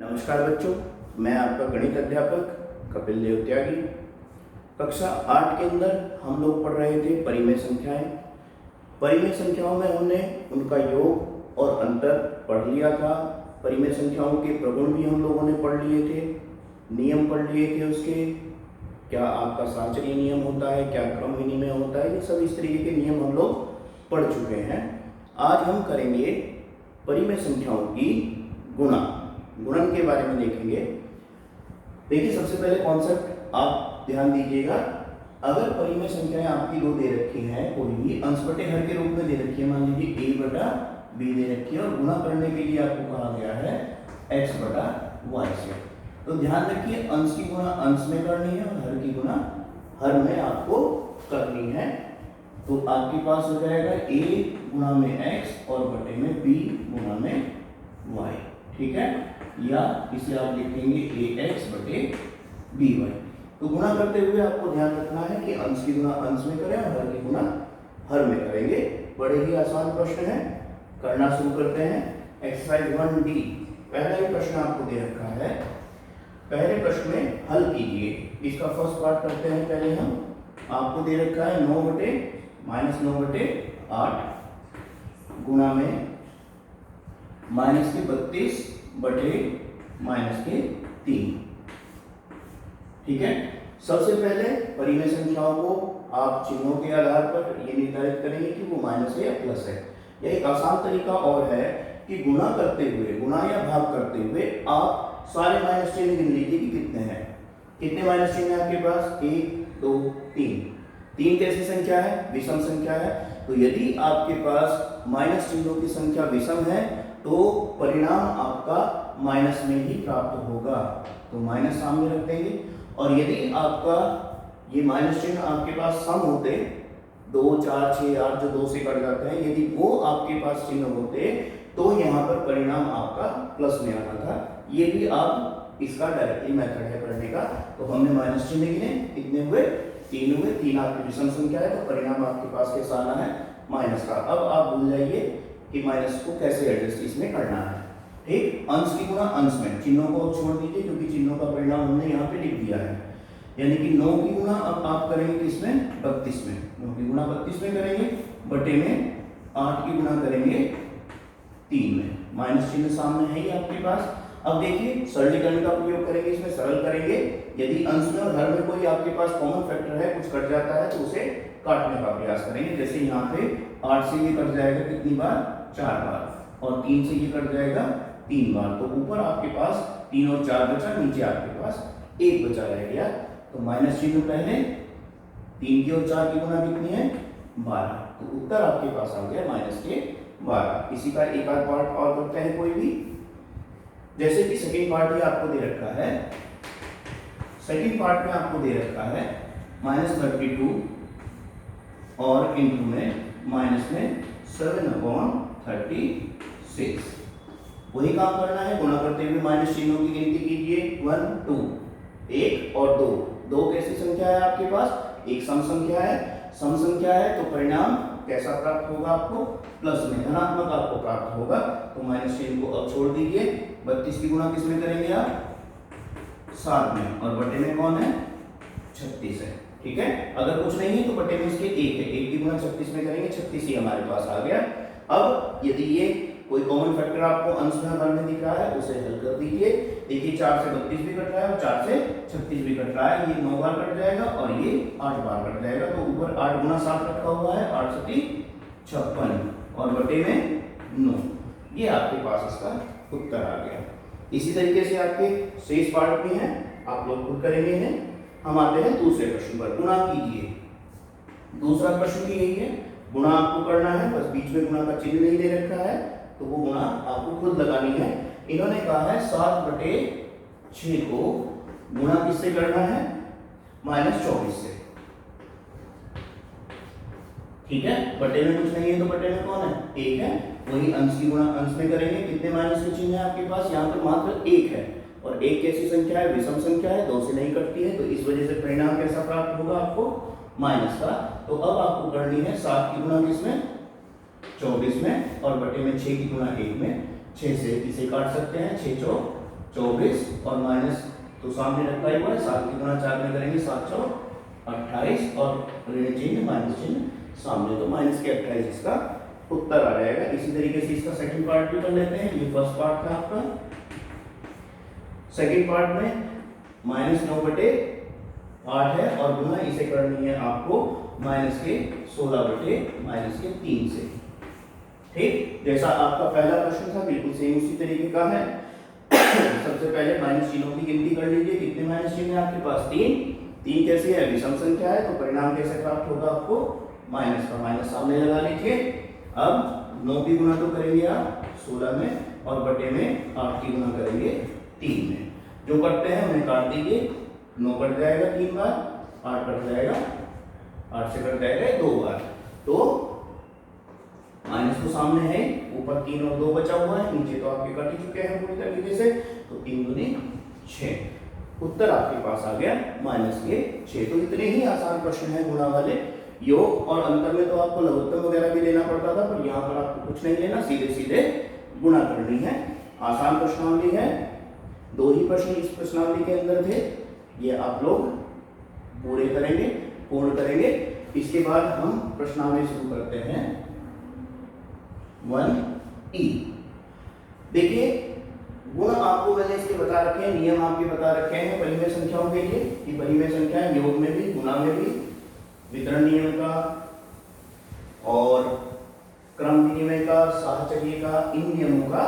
नमस्कार बच्चों, मैं आपका गणित अध्यापक कपिल देव त्यागी। कक्षा 8 के अंदर हम लोग पढ़ रहे थे परिमेय संख्याएं। परिमेय संख्याओं में हमने उनका योग और अंतर पढ़ लिया था। परिमेय संख्याओं के प्रगुण भी हम लोगों ने पढ़ लिए थे, नियम पढ़ लिए थे उसके, क्या आपका सांचरीय नियम होता है, क्या क्रम विनिमय होता है, ये सब इस तरीके के नियम हम लोग पढ़ चुके हैं। आज हम करेंगे परिमेय संख्याओं की गुणन के बारे में देखेंगे। देखिए, सबसे पहले कॉन्सेप्ट आप ध्यान दीजिएगा। अगर परिमेय संख्याएं आपकी दो दे रखी हैं, कोई भी अंश बटे हर के रूप में दे रखी है, मान लीजिए a बटा b दे रखी है और गुणा करने के लिए आपको कहा गया है x बटा y से, तो ध्यान रखिए अंश की गुणा अंश में करनी है और हर की गुणा हर में आपको करनी है। तो आपके पास हो जाएगा a गुणा में x और बटे में b गुणा में y, ठीक है, या इसे आप लिखेंगे ax बटे by। तो गुणा करते हुए आपको ध्यान रखना है कि अंश की गुणा अंश में करें और हर की गुणा हर में करेंगे। बड़े ही आसान प्रश्न है, करना शुरू करते हैं। एक्सरसाइज 1D, पहला ही प्रश्न आपको दे रखा है। पहले प्रश्न में हल कीजिए। इसका फर्स्ट पार्ट करते हैं पहले हम। आपको दे रखा है 9 बटे -9/8 गुणा में -32 बटे -3, ठीक है। सबसे पहले परिमेय संख्याओं को आप चिन्हों के आधार पर ये निर्धारित करेंगे कि वो माइनस है या प्लस है। यह एक आसान तरीका और है कि गुणा करते हुए, गुणा या भाग करते हुए आप सारे माइनस चिन्ह गिन लीजिए कि कितने हैं। कितने माइनस चिन्ह है आपके पास? 1 2 3। 3 कैसी संख्या है? विषम संख्या है। तो यदि आपके पास माइनस चिन्हों की संख्या विषम है तो परिणाम आपका माइनस में ही प्राप्त होगा, तो माइनस सामने रख देंगे। और यदि आपका ये माइनस चिन्ह आपके पास सम होते, 2 4 6 8 जो 2 से कट जाते हैं, यदि वो आपके पास चिन्ह होते तो यहाँ पर परिणाम आपका प्लस में आता था। ये भी आप इसका डायरेक्टली मेथड है पढ़ने का। तो हमने माइनस चिन्ह गिने, कितने हुए? 3 हुए। 3 आपकी विषम संख्या है तो परिणाम आपके पास कैसा आना है? माइनस का। अब आप भूल जाइए कि माइनस को कैसे एडजस्ट इसमें करना है, ठीक। अंश की गुणा अंश में, चिन्हों को छोड़ दीजिए क्योंकि चिन्हों का परिणाम हमने यहाँ पे लिख दिया है। यानी कि 9 की गुणा अब आप करेंगे किसमें? 32 में। 9 की गुणा 32 में करेंगे, बटे में 8 की गुणा करेंगे 3 में। माइनस चिन्ह सामने है ही आपके पास। अब देखिए सरलीकरण का प्रयोग करेंगे, इसमें सरल करेंगे। यदि अंश में और हर में कोई आपके पास कॉमन फैक्टर है, कुछ कट जाता है, तो उसे काटने का प्रयास करेंगे। जैसे यहाँ पे 8 से ये कट जाएगा कितनी बार? 4 बार, और 3 से ये कट जाएगा 3 बार। तो ऊपर आपके पास 3 और 4 बचा, नीचे आपके पास 1 बचा रह गया। तो माइनस चिन्ह पहले, 3 की और 4 की गुणा कितनी है? 12। तो उत्तर आपके पास आ गया -12। इसी का एक आध पार्ट और करते हैं कोई भी। जैसे कि सेकंड पार्ट ही आपको दे रखा है। सेकंड पार्ट में आपको दे रखा है -32 और इंटू में माइनस में 7/36। वही काम करना है, गुणा करते हुए माइनस चिन्हों की गिनती कीजिए। 1 2, 1 और 2। 2 कैसी संख्या है आपके पास? एक सम संख्या है। सम संख्या है तो परिणाम कैसा प्राप्त होगा आपको? प्लस में, धनात्मक आपको प्राप्त होगा। तो माइनस चिन्ह को अब छोड़ दीजिए। 32 की गुणा किस में करेंगे आप? 7 में, और बटे में कौन है? 36 है, ठीक है। अगर कुछ नहीं है तो बटे में इसके 1 है। 1 की गुणा 36 में करेंगे, 36 ही हमारे पास आ गया। अब यदि ये कोई कॉमन फैक्टर आपको अंश में हर में दिख रहा है, उसे हल कर दीजिए। देखिए 4 से 32 भी कट रहा है और 4 से 36 भी कट रहा है। ये 9 बार कट जाएगा और ये 8 बार कट जाएगा। तो ऊपर 8 गुणा 7 रखा हुआ है, 8 7 56 और बटे में 9। ये आपके पास इसका उत्तर आ गया। इसी तरीके से आपके शेष पार्ट भी हैं, आप लोग खुद करेंगे हैं। हम आते हैं दूसरे प्रश्न पर। गुणा कीजिए। दूसरा प्रश्न भी यही है, गुणा आपको करना है, बस बीच में गुणा का चिन्ह नहीं दे रखा है, तो वो गुणा आपको खुद लगानी है। इन्होंने कहा है 7/6 को गुणा किससे करना है? -24 से, ठीक है। बटे में कुछ नहीं है तो बटे में कौन है? 1 है। वही अंश की गुणा अंश में करेंगे। कितने माइनस के चिन्ह है आपके पास? यहाँ पर मात्र 1 है, और 1 कैसी संख्या है? विषम संख्या है, 2 से नहीं कटती है। तो इस वजह से परिणाम कैसा प्राप्त होगा आपको? माइनस का। तो अब आपको करनी है 7 की गुणा किसमें? 24 में, और बटे में 6 की गुणा 1 में। 6 से इसे काट सकते हैं, 6 चौक 24 और माइनस तो सामने रखा ही हुआ है, 7 की गुणा 4 में करेंगे 7 चौक 28 और ऋण चिन्ह माइनस चिन्ह सामने, तो माइनस के 28 इसका उत्तर आ जाएगा। इसी तरीके से इसका सेकंड पार्ट भी कर लेते हैं। ये फर्स्ट पार्ट था आपका। सेकंड पार्ट में -9/8 है और गुना इसे करनी है आपको -16/-3 से। ठीक, जैसा आपका पहला प्रश्न था बिल्कुल सेम उसी तरीके का है। सबसे पहले माइनस चिन्हों की गिनती कर लीजिए। कितने माइनस चिन्ह है आपके पास? 3 कैसे है? विषम संख्या है, तो परिणाम कैसे प्राप्त होगा आपको? माइनस का माइनस सामने लगा लीजिए। अब 9 की गुणा तो करेंगे आप 16 में और बटे में 8 की गुणा करेंगे 3 में। जो कटते हैं उन्हें काट दीजिए। 9 कट जाएगा 3 बार, 8 कट जाएगा, 8 से कट जाएगा 2 बार, तो माइनस तो सामने है, ऊपर 3 और 2 बचा हुआ है, नीचे तो आपके कट ही चुके हैं पूरी तरीके से, तो 3 दूनी 6। उत्तर आपके पास आ गया -6। तो इतने ही आसान प्रश्न है गुणा वाले। योग और अंतर में तो आपको लघुत्तम वगैरह भी लेना पड़ता था, पर यहाँ पर आपको कुछ नहीं लेना, सीधे सीधे गुणा करनी है। आसान प्रश्नावली है। 2 ही प्रश्न इस प्रश्नावली के अंदर थे, ये आप लोग पूरे करेंगे, पूर्ण करेंगे। इसके बाद हम प्रश्नावली शुरू करते हैं 1E। देखिए गुण आपको मैंने इसके बता रखे हैं, नियम आपके बता रखे हैं परिमेय संख्याओं के लिए कि परिमेय संख्या योग में भी गुणा में भी वितरण नियम का और क्रम विनिमय का, साहचर्य का, इन नियमों का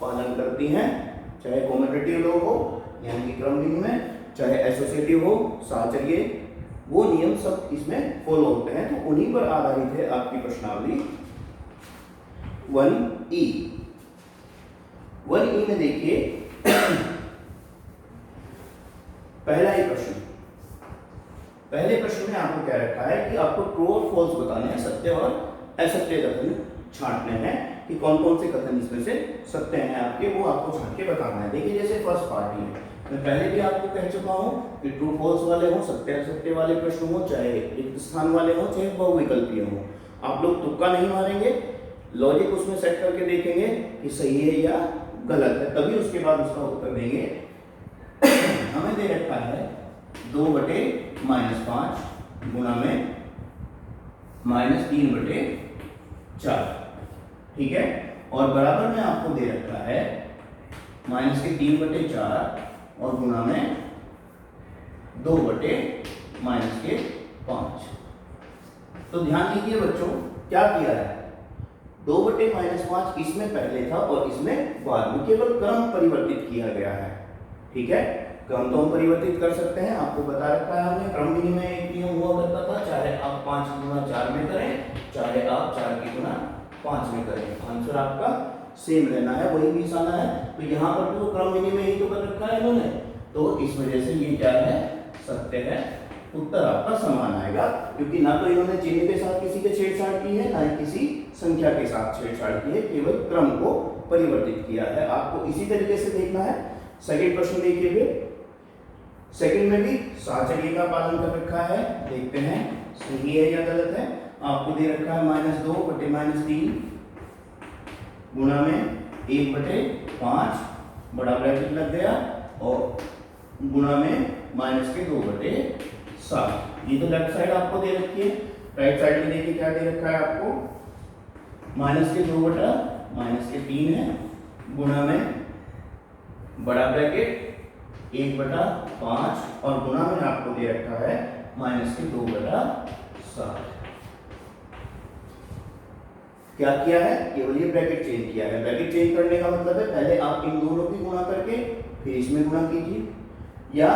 पालन करती हैं। चाहे कॉम्यूटेटिव लॉ हो यानी कि क्रम विनिमय, चाहे एसोसिएटिव हो साहचर्य, वो नियम सब इसमें फॉलो होते हैं। तो उन्हीं पर आधारित है आपकी प्रश्नावली 1E। 1E में देखिए पहला ही प्रश्न, पहले प्रश्न में आपको क्या रखा है कि आपको ट्रू और फॉल्स बताने हैं, सत्य और असत्य कथन छांटने हैं कि कौन कौन से कथन इसमें से सत्य हैं आपके, वो आपको छांट के बताना है। देखिए जैसे फर्स्ट पार्ट है, मैं पहले भी आपको कह चुका हूं कि ट्रू फॉल्स वाले हो, सत्य असत्य वाले प्रश्न हो, चाहे रिक्त स्थान वाले हो, चाहे बहुविकल्पीय हो, आप लोग तुक्का नहीं मारेंगे, लॉजिक उसमें सेट करके देखेंगे कि सही है या गलत है, तभी उसके बाद उसका उत्तर देंगे। हमें दे रखा है 2/-5 गुणा में -3/4, ठीक है, और बराबर में आपको दे रखा है -3/4 और गुणा में 2/-5। तो ध्यान दीजिए बच्चों, क्या किया है? 2/-5 इसमें पहले था और इसमें बाद में, केवल क्रम परिवर्तित किया गया है। ठीक है, क्रम तो हम परिवर्तित कर सकते हैं, आपको बता रखा है हमने। क्रम विनिमय एक नियम हुआ करता था, चाहे आप 5 की गुणा 4 में करें, चाहे आप 4 की गुणा 5 में करें, आंसर आपका सेम रहना है, वही 20 आना है। तो यहाँ पर तो क्रम विनिमय ही तो कर रखा है इन्होंने, तो इस वजह से ये क्या है? सत्य है। उत्तर आपका समान आएगा, क्योंकि ना तो इन्होंने चिन्ह के साथ किसी के छेड़छाड़ की है, ना ही किसी संख्या के साथ छेड़छाड़ की है, केवल क्रम को परिवर्तित किया है। आपको इसी तरीके से देखना है। सेकंड प्रश्न देखिए, फिर सेकंड में भी साहचर्य का पालन कर रखा है, देखते हैं सही है या गलत है। आपको दे रखा है -2/-3 गुणा में 1/5, बड़ा ब्रैकेट लग गया, और गुणा में -2/7। ये तो लेफ्ट साइड आपको दे रखी है। राइट साइड में देखिए क्या दे रखा है आपको, -2/-3 है, गुणा में बड़ा ब्रैकेट 1/5 और गुणा में आपको दे रखा है -2/7। क्या किया है? केवल ये ब्रैकेट चेंज किया है। ब्रैकेट चेंज करने का मतलब है पहले आप इन दोनों की गुणा करके फिर इसमें गुणा कीजिए, या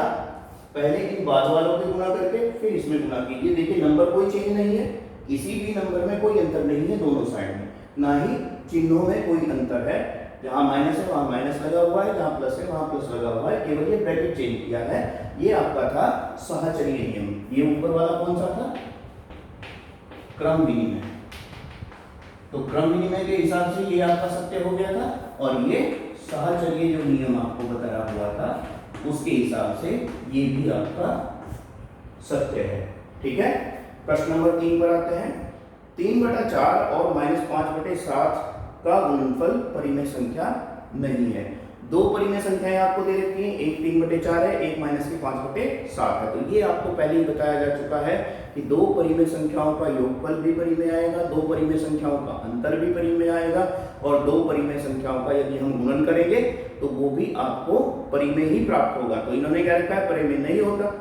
पहले इन बाद वालों की गुणा करके फिर इसमें गुणा कीजिए। देखिए नंबर कोई चेंज नहीं है, किसी भी नंबर में कोई अंतर नहीं है दोनों साइड में, ना ही चिन्हों में कोई अंतर है। जहां माइनस है वहां माइनस लगा हुआ है, जहां प्लस है वहां प्लस लगा हुआ है, केवल ये ब्रैकेट चेंज किया है। ये आपका था साहचर्य नियम। ये ऊपर वाला कौन सा था? क्रम विनिमय। तो क्रम विनिमय के हिसाब से ये आपका सत्य हो गया था, और ये साहचर्य जो नियम आपको बताया हुआ था उसके हिसाब से ये भी आपका सत्य है। ठीक है, प्रश्न नंबर 3 पर आते हैं। 3/4 और -5/7 का गुणनफल परिमेय संख्या नहीं है। दो परिमेय संख्याएं आपको दे रखी हैं, एक 3/4 है, एक -5/7 है। तो ये आपको पहले ही बताया जा चुका है कि दो परिमेय संख्याओं का योगफल भी परिमेय आएगा, दो परिमेय संख्याओं का अंतर भी परिमेय आएगा, और दो परिमेय संख्याओं का यदि हम गुणन करेंगे तो वो भी आपको परिमेय ही प्राप्त होगा। तो इन्होंने क्या रखा है, परिमेय नहीं होता,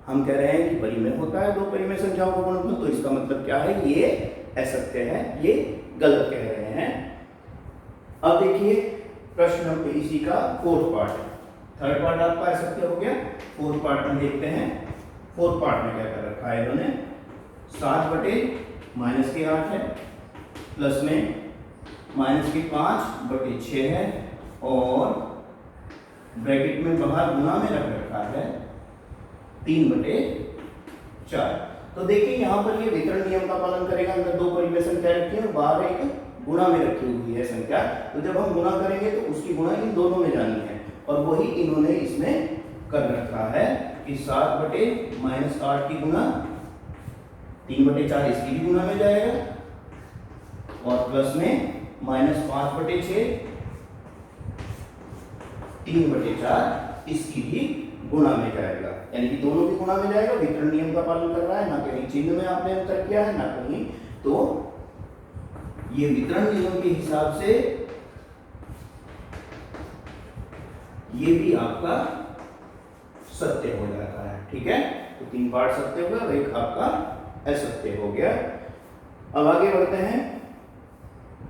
हम कह रहे हैं कि परिमेय होता है दो परिमेय संख्याओं का गुणनफल। तो इसका मतलब क्या है, ये असत्य है, ये गलत कह रहे हैं। अब देखिए प्रश्न नंबर इसी का फोर्थ पार्ट, थर्ड पार्ट आपका असत्य हो गया। फोर्थ पार्ट में देखते हैं, फोर्थ पार्ट में क्या कर रखा है इन्होंने, 7/-8 है, प्लस में -5/6 है, और ब्रैकेट में बाहर गुणा में रख रखा है 3/4। तो देखिए यहाँ पर ये वितरण नियम का पालन करेगा, अंदर दो परिमेय संख्या रखी है और बाहर एक गुणा में रखी हुई है संख्या। तो जब हम गुणा करेंगे तो उसकी गुणा इन दोनों में जानी है, और वही इन्होंने इसमें कर रखा है कि 7/-8 की गुणा 3/4 इसकी भी गुणा में जाएगा, और प्लस में -5/6 3/4 इसकी भी गुणा में जाएगा, यानी कि दोनों की गुणा में जाएगा। वितरण नियम का पालन कर रहा है, ना कहीं चिन्ह में आपने अंतर किया है ना कहीं। तो ये वितरण नियम के हिसाब से ये भी आपका सत्य हो जाता है, ठीक है। तो 3 पार्ट सत्य हो गया और एक आपका असत्य हो गया। अब आगे बढ़ते हैं,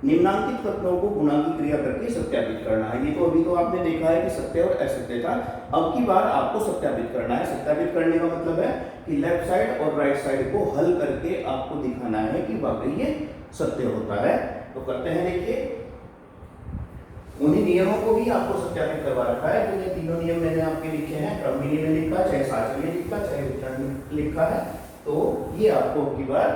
निम्नांकित कथनों को गुणा की क्रिया करके सत्यापित करना है। ये तो अभी तो आपने देखा है कि सत्य और असत्य था, अब की बार आपको सत्यापित करना है। सत्यापित करने का मतलब है कि लेफ्ट साइड और राइट साइड को हल करके आपको दिखाना है कि वाकई ये सत्य होता है। तो करते हैं, देखिए उन्हीं नियमों को भी आपको सत्यापित करवा रखा है। तो ये तीनों नियम मैंने आपके लिखे हैं, क्रमविधि में लिखा, चाहे साचर्य में लिखा, चाहे वितरण में लिखा है। तो ये आपको की बार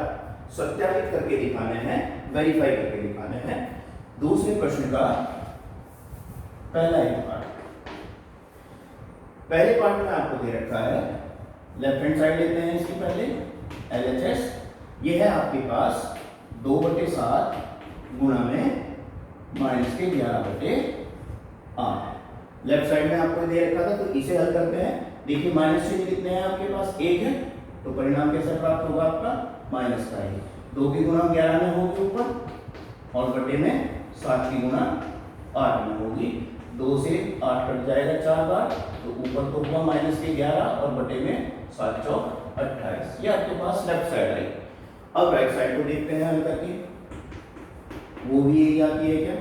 सत्यापित करके दिखाने हैं, वेरीफाई करके दिखाने हैं। दूसरे प्रश्न का पहला एक पार्ट, पहले पार्ट में आपको दे रखा है, लेफ्ट हैंड साइड लेते हैं इसकी पहले, LHS ये है आपके पास 2/7 गुणा में -11/8। लेफ्ट साइड में आपको दे रखा था, तो इसे हल करते हैं। देखिए माइनस चिन्ह कितने हैं आपके पास, 1 है, तो परिणाम कैसे प्राप्त होगा आपका, माइनस का ही। 2 की गुणा 11 में होगी ऊपर, और बटे में 7 की गुणा 8 में होगी। 2 से 8 कट जाएगा 4 बार, तो ऊपर तो हुआ -11 और बटे में 7 चौक 28। ये आपके पास लेफ्ट साइड आई। अब राइट साइड को देखते हैं हल करके, वो भी यही आती है क्या।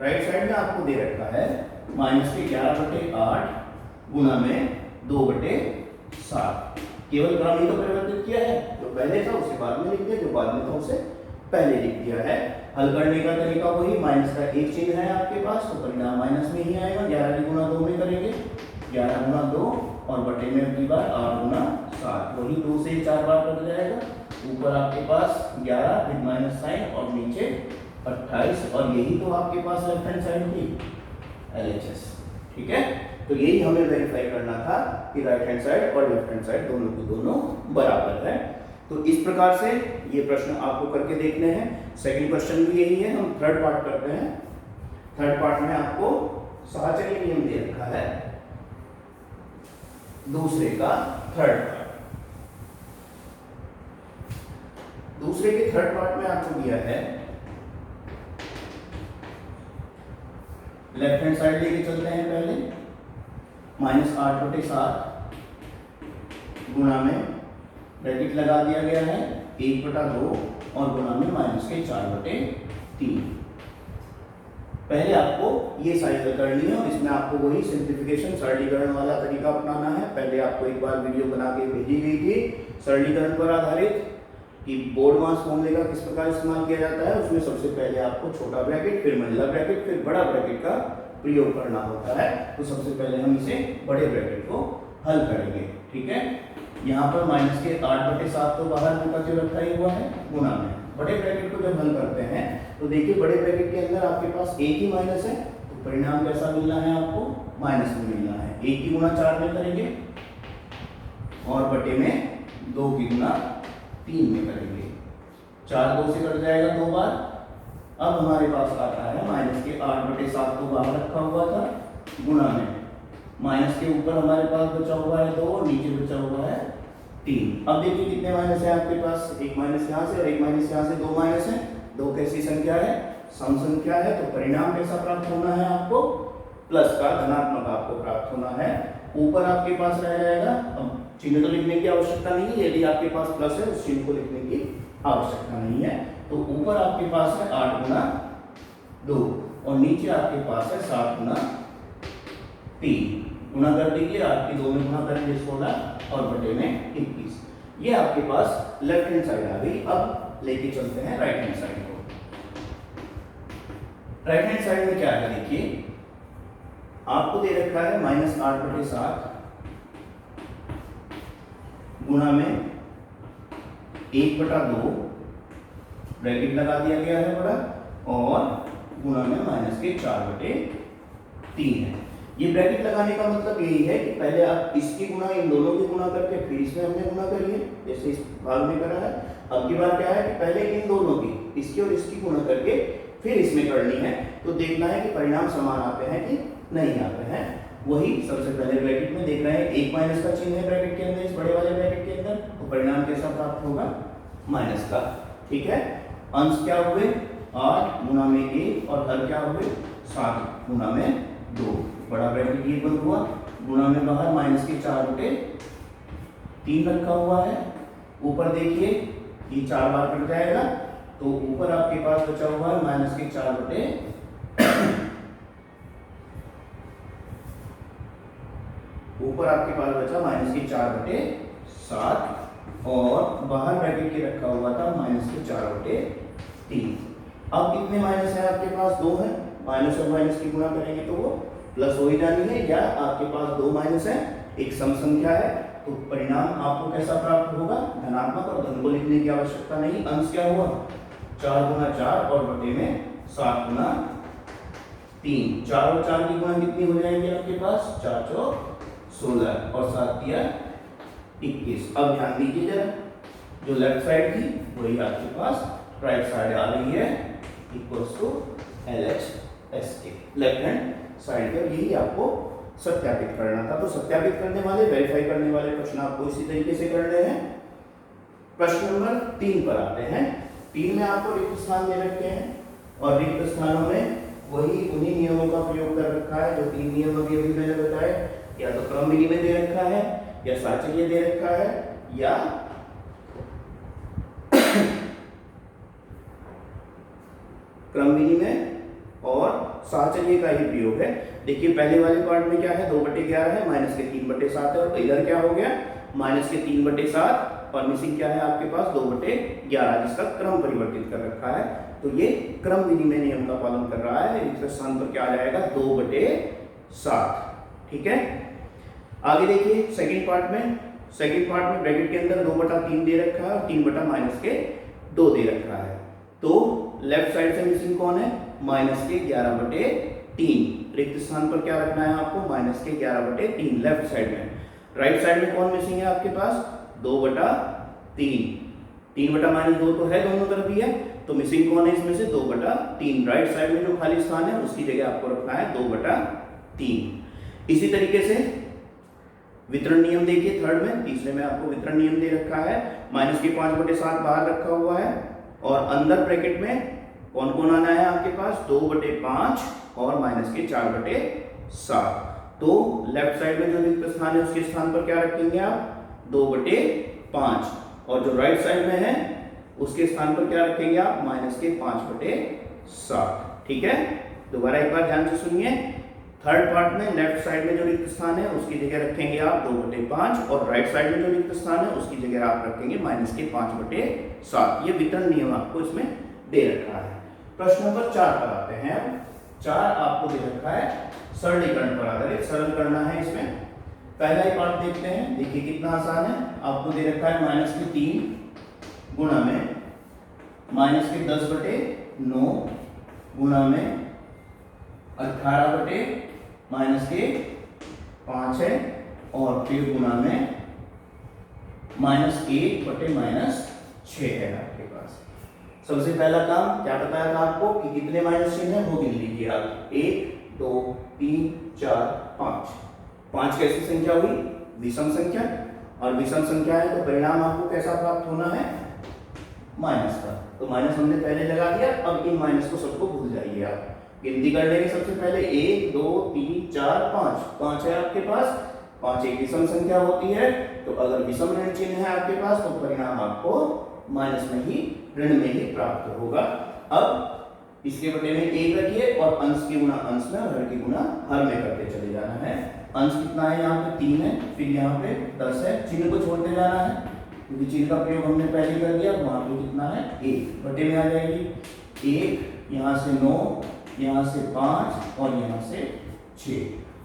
राइट साइड में आपको दे रखा है -11/8 गुणा में 2/7। केवल क्रम ही तो परिवर्तित किया है, जो पहले था उसे बाद में लिख दिया, जो बाद में था उसे पहले लिख दिया है। हल करने का तरीका वही, माइनस का एक चिन्ह है आपके पास, तो परिणाम माइनस में ही आएगा। 11 की गुणा 2 में करेंगे, 11 गुणा 2 और बटे में अगली बार 8 गुणा 7, वही 2 से 4 बार कट जाएगा। ऊपर आपके पास 11 फिर माइनस साइन और नीचे 28, और यही तो आपके पास लेफ्ट हैंड साइड थी LHS, ठीक है। तो यही हमें वेरीफाई करना था कि राइट हैंड साइड और लेफ्ट हैंड साइड दोनों की दोनों बराबर है। तो इस प्रकार से ये प्रश्न आपको करके देखने हैं। सेकंड क्वेश्चन भी यही है, हम थर्ड पार्ट करते हैं। थर्ड पार्ट में आपको साहचर्य नियम दे रखा है, दूसरे का थर्ड पार्ट। दूसरे के थर्ड पार्ट में आपको दिया है, लेफ्ट हैंड साइड लेके चलते हैं पहले, -8/7 गुणा में ब्रैकेट लगा दिया गया है 1/2 और गुणा में -4/3। पहले आपको ये साइकिल करनी है और इसमें आपको वही सिंप्लीफिकेशन सरलीकरण वाला तरीका अपनाना है। पहले आपको एक बार वीडियो बना के भेजी गई थी सरलीकरण पर आधारित कि बोर्डमास फॉर्मूले का किस प्रकार इस्तेमाल किया जाता है। उसमें सबसे पहले आपको छोटा ब्रैकेट, फिर मंझला ब्रैकेट, फिर बड़ा ब्रैकेट का प्रयोग करना होता है। तो सबसे पहले हम इसे बड़े ब्रैकेट को हल करेंगे, ठीक है। यहाँ पर -8/7 तो बाहर का जो रखा ही हुआ है गुणा में, बड़े ब्रैकेट को जब हल करते हैं तो देखिए बड़े ब्रैकेट के अंदर आपके पास एक ही माइनस है, तो परिणाम कैसा मिलना है आपको, माइनस में मिलना है। 1 की गुणा 4 में करेंगे और बटे में 2 की गुणा 3 में करेंगे। 4 2 से कट जाएगा 2 बार। अब हमारे पास आता है -8/7 तो बाहर रखा हुआ था गुणा में माइनस के ऊपर हमारे पास बचा हुआ है 2 और नीचे बचा हुआ है 3। अब देखिए कितने माइनस है आपके पास, एक माइनस यहाँ से और एक माइनस यहाँ से, 2 माइनस है। 2 कैसी संख्या है, सम संख्या है, तो परिणाम कैसा प्राप्त होना है आपको, प्लस का, धनात्मक आपको प्राप्त होना है। ऊपर आपके पास रह जाएगा, अब चिन्ह तो लिखने की आवश्यकता नहीं है, यदि आपके पास प्लस है उस चिन्ह को लिखने की आवश्यकता नहीं है। तो ऊपर आपके पास है 8 गुना 2 और नीचे आपके पास है 7 गुना 3। गुना कर दीजिए, 8 की 2 में गुना करेंगे 16 और बटे में 21। ये आपके पास लेफ्ट हैंड साइड आ गई। अब लेके चलते हैं राइट हैंड साइड को। राइट हैंड साइड में क्या है देखिए, आपको दे रखा है -8/7 गुणा में 1/2 ब्रैकेट लगा दिया गया है बड़ा, और गुणा में -4/3 है। ये ब्रैकेट लगाने का मतलब यही है कि पहले आप इसकी गुणा इन दोनों की गुणा करके फिर इसमें हमने गुणा कर लिया, जैसे इस भाग में करा है। अब की बार क्या है कि पहले इन दोनों की, इसकी और इसकी गुणा करके फिर इसमें करनी है। तो देखना है कि परिणाम समान आते हैं कि नहीं आते हैं। वही सबसे पहले ब्रैकेट में देख रहे हैं, एक माइनस का चिन्ह है ब्रैकेट के अंदर, इस बड़े वाले ब्रैकेट के अंदर, तो परिणाम कैसा प्राप्त होगा, माइनस का। ठीक है, अंश क्या हुए 8 गुणा में 1 और हर क्या हुए 7 गुणा में 2। बड़ा ब्रैकेट ये बंद हुआ, गुणा में बाहर -4/3 रखा हुआ है। ऊपर देखिए ये 4 बार कट जाएगा, तो ऊपर आपके पास बचा हुआ है -4/, ऊपर आपके पास बचा -4/7 और बाहर ब्रैकेट के रखा हुआ था -4/3। अब कितने माइनस है आपके पास, 2 है। माइनस और माइनस की गुणा करेंगे तो वो प्लस हो ही जानी है, या आपके पास 2 माइनस है, एक सम संख्या है, तो परिणाम आपको कैसा प्राप्त होगा, धनात्मक, और धन को लिखने की आवश्यकता नहीं। अंश क्या हुआ 4 गुना 4 और बटे में 7 गुना 3। 4 और 4 की गुणा कितनी हो जाएगी आपके पास, 4 चौक 16 और 7 दिया 21। अब ध्यान दीजिए जरा, जो लेफ्ट साइड थी वही आपके पास राइट साइड आ रही है, इक्वल्स टू LHS के लेफ्ट हैंड साइड पर। यही आपको सत्यापित करना था। तो सत्यापित करने वाले, वेरीफाई करने वाले प्रश्न आपको इसी तरीके से करने हैं। प्रश्न नंबर 3 पर आते हैं। 3 में आपको रिक्त स्थान दे रखे हैं और रिक्त स्थानों में वही उन्हीं नियमों का प्रयोग कर रखा है जो 3 नियम अभी मैंने बताए। या तो क्रम विधि में दे रखा है, या साचर्य दे रखा है, या क्रम विधि में और साचर्य का ही प्रयोग है। देखिए पहले वाले पार्ट में क्या है, 2/11 है, माइनस के 3/7 है, और इधर क्या हो गया, माइनस के 3/7 और मिसिंग क्या है आपके पास 2/11, जिसका क्रम परिवर्तित कर रखा है। तो ये क्रम विधि में नियम का पालन कर रहा है। रिक्त स्थान पर क्या आ जाएगा, 2/7। ठीक है, आगे देखिए सेकंड पार्ट में। सेकंड पार्ट में ब्रैकेट के अंदर 2/3 दे रखा है और 3/-2 दे रखा है। तो लेफ्ट साइड से मिसिंग कौन है, -11/3। रिक्त स्थान पर क्या रखना है आपको, -11/3 लेफ्ट साइड में। राइट साइड में कौन मिसिंग है आपके पास, 2/3। 3/-2 तो है दोनों तरफ ही है, तो मिसिंग कौन है इसमें से, 2/3। राइट साइड में जो खाली स्थान है उसकी जगह आपको रखना है 2/3। इसी तरीके से वितरण नियम देखिए थर्ड में, तीसरे में आपको वितरण नियम दे रखा है। -5/7 बाहर रखा हुआ है और अंदर ब्रैकेट में कौन कौन आना है आपके पास, 2/5 और -4/7। तो लेफ्ट साइड में जो रिक्त स्थान है उसके स्थान पर क्या रखेंगे आप, 2/5, और जो राइट साइड में है उसके स्थान पर क्या रखेंगे आप, -5/7। ठीक है, दोबारा एक बार ध्यान से सुनिए। थर्ड पार्ट में लेफ्ट साइड में जो रिक्त स्थान है उसकी जगह रखेंगे आप 2/5 और राइट साइड में जो रिक्त स्थान है उसकी जगह आप रखेंगे -5/7। ये वितरण नियम आपको इसमें दे रखा है। प्रश्न नंबर 4 पर आते हैं। 4 आपको दे रखा है सरलीकरण पर आधारित, सरल करना है इसमें। पहला ही पार्ट देखते हैं, देखिए कितना आसान है। आपको दे रखा है -3 गुणा में -10/9 गुणा में 18/-5 है, और फिर गुणा में -1/-6 है आपके पास। सबसे पहला काम क्या बताया था आपको कि कितने माइनस चिन्ह है वो गिन लीजिए आप, 1 2 3 4 5। 5 कैसी संख्या हुई? विषम संख्या, और विषम संख्या है तो परिणाम आपको कैसा प्राप्त होना है? माइनस का। तो माइनस हमने पहले लगा दिया, अब इन माइनस को सबको भूल जाइए आप। गिनती कर लेंगे सबसे पहले 1 2 3 4 5। 5 है आपके पास, 5 एक विषम संख्या होती है, तो अगर विषम ऋण चिन्ह है आपके पास तो परिणाम आपको माइनस में ही, ऋण में ही प्राप्त होगा। अब इसके बटे में 1 रखिए और अंश की गुणा अंश में और हर की गुणा हर में करते चले जाना है। अंश कितना है? यहाँ पे 3 है, फिर यहाँ पे 10 है, चिन्ह को छोड़ते जाना है क्योंकि चिन्ह का प्रयोग हमने पहले कर दिया। वहां पे कितना है? 1 बटे में आ जाएगी 1, यहाँ से 9, यहाँ से 5 और यहाँ से 6।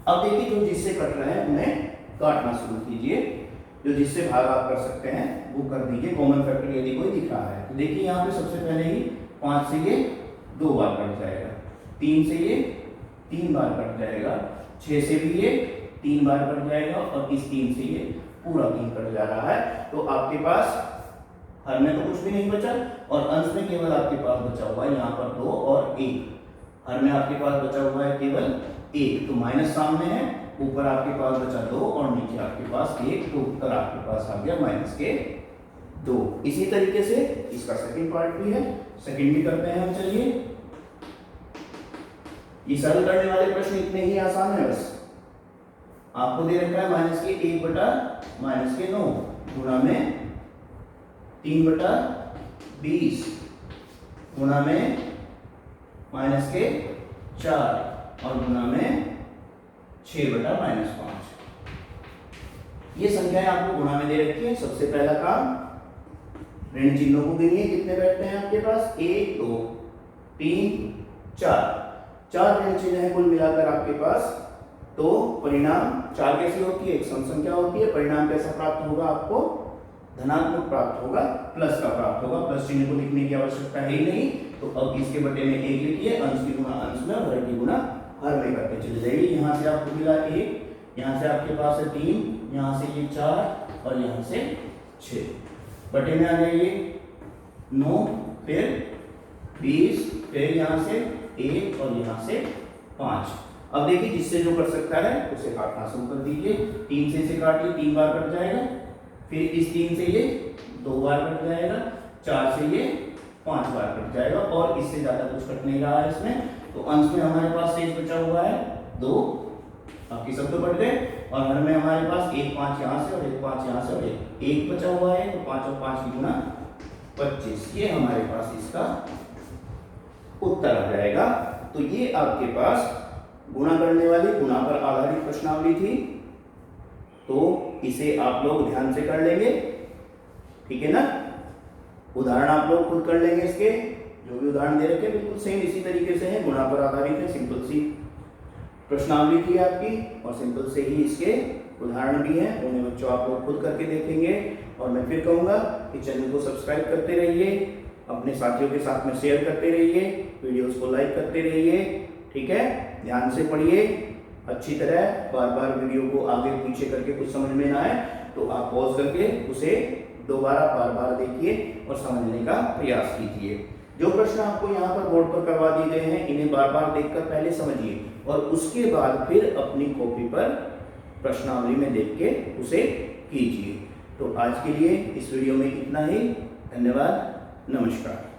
अब देखिए जो जिससे कट रहे हैं उन्हें काटना शुरू कीजिए। जो जिससे भाग आप कर सकते हैं वो कर दीजिए, कॉमन फैक्टर यदि कोई दिख रहा है तो देखिए यहाँ पे सबसे पहले ही 5 से ये 2 बार कट जाएगा, 3 से ये 3 बार कट जाएगा, 6 से भी ये 3 बार कट जाएगा और इस 3 से ये पूरा 3 कट जा रहा है। तो आपके पास हर में तो कुछ भी नहीं बचा और अंश में केवल आपके पास बचा हुआ है यहाँ पर 2 और 1। हर में आपके पास बचा हुआ है केवल 1, तो माइनस सामने है, ऊपर आपके पास बचा 2 और नीचे आपके पास 1, तो उत्तर आपके पास आ गया माइनस के 2। इसी तरीके से इसका सेकंड पार्ट भी है, सेकंड भी करते हैं हम। चलिए, ये सरल करने वाले प्रश्न इतने ही आसान है। बस आपको दे रखा है माइनस के 1 बटा माइनस के 9 गुणा में 3 बटा 20 गुणा में माइनस के 4 और गुणा में 6 बटा माइनस 5। ये संख्याएं आपको गुणा में दे रखी है। सबसे पहला काम, ऋण चिन्हों को गिनिए, कितने बैठते हैं आपके पास? 1 2 3 4 ऋण चिन्ह है कुल मिलाकर आपके पास। तो परिणाम 4 कैसी होती है? एक सम संख्या होती है। परिणाम कैसा प्राप्त होगा? आपको धनात्मक प्राप्त होगा, प्लस का प्राप्त होगा। प्लस चिन्ह को लिखने की आवश्यकता है ही नहीं, तो अब इसके बटे में 1 लिखिए, अंश की गुणा अंश में और हर की गुणा हर में करके चले जाइए। यहाँ से आपको मिला 1, यहाँ से आपके पास है 3, यहाँ से ये 4 और यहाँ से 6। बटे में आ जाइए 9, फिर 20, फिर यहाँ से 1 और यहाँ से 5। अब देखिए जिससे जो कर सकता है उसे काटना शुरू कर दीजिए। 3 से इसे काटिए, 3 बार कट जाएगा, फिर इस 3 से ये 2 बार कट जाएगा, 4 से ये 5 बार कट जाएगा और इससे ज्यादा कुछ कट नहीं रहा है इसमें। तो अंश में हमारे पास शेष बचा हुआ है 2, बाकी सब तो कट गए, और हर में हमारे पास 1 5 यहाँ से और 1 5 यहाँ से और 1 बचा हुआ है, तो 5 और 5 की गुणा 25। ये हमारे पास इसका उत्तर आ जाएगा। तो ये आपके पास गुणा करने वाली, गुणा पर आधारित प्रश्नावली थी, तो इसे आप लोग ध्यान से कर लेंगे, ठीक है ना। उदाहरण आप लोग खुद कर लेंगे। इसके जो भी उदाहरण दे रखे बिल्कुल सेम इसी तरीके से है, गुणा पर आधारित है, सिंपल सी प्रश्नावली थी आपकी और सिंपल से ही इसके उदाहरण भी हैं। उन्हें बच्चों आप लोग खुद करके देखेंगे। और मैं फिर कहूँगा कि चैनल को सब्सक्राइब करते रहिए, अपने साथियों के साथ में शेयर करते रहिए, वीडियोस को लाइक करते रहिए, ठीक है। ध्यान से पढ़िए अच्छी तरह, बार बार वीडियो को आगे पीछे करके कुछ समझ में ना आए तो आप पॉज करके उसे दोबारा बार बार देखिए और समझने का प्रयास कीजिए। जो प्रश्न आपको यहाँ पर बोर्ड पर करवा दिए गए हैं इन्हें बार बार देखकर पहले समझिए और उसके बाद फिर अपनी कॉपी पर प्रश्नावली में देख के उसे कीजिए। तो आज के लिए इस वीडियो में इतना ही। धन्यवाद, नमस्कार।